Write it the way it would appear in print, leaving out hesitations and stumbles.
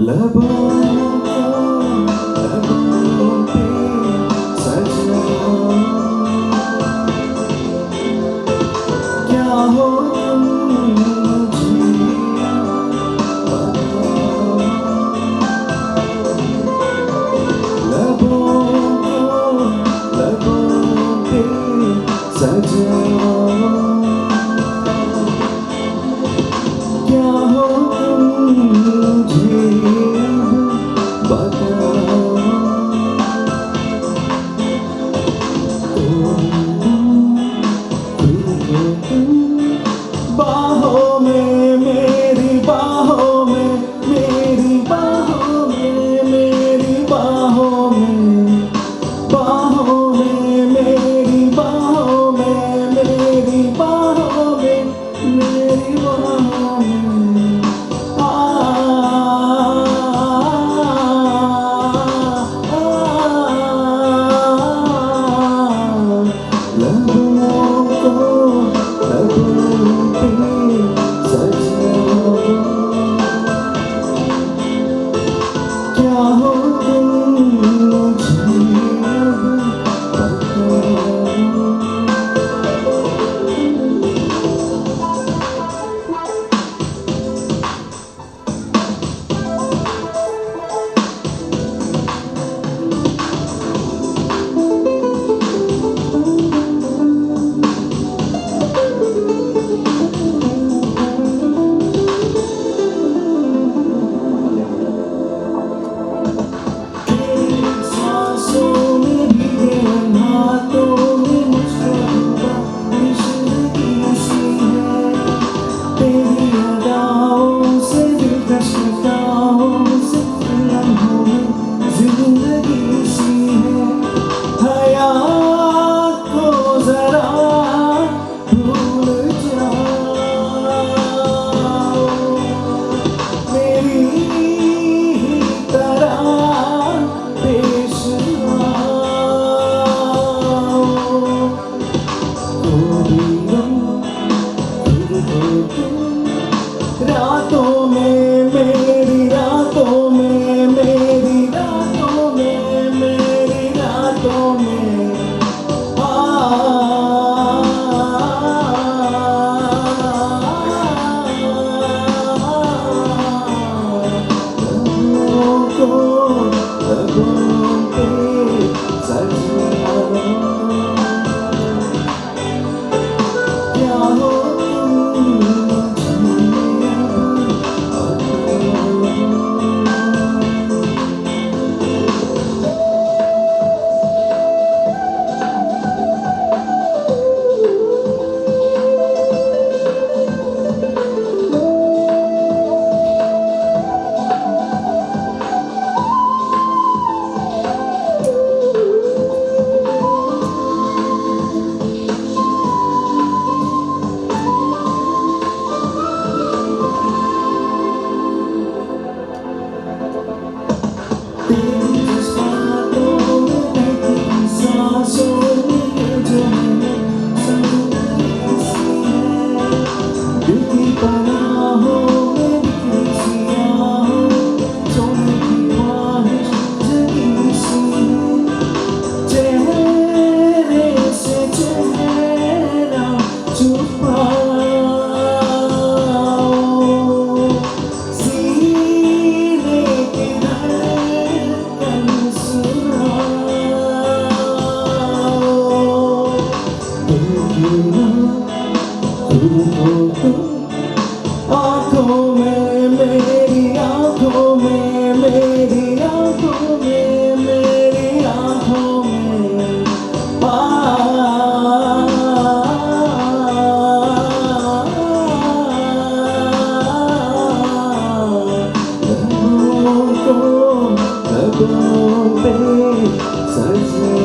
लबों लबों पे सजना क्या हो तुम मुझे बताओ लबों पे सजना क्या हो तुम मुझे बताओ बाहों में मेरी बाहों में मेरी बाहों में मेरी बाहों में बाहों में मेरी बाहों में मेरी बाहों में मेरी बाहों में क्या हो तुम मुझे बताओ रातों में मेरी रातों में मेरी रातों में मेरी रातों में लबों पे सजना क्या हो आँखों में मेरी आँखों में मेरी आँखों में मेरी आँखों में लबों पे सजना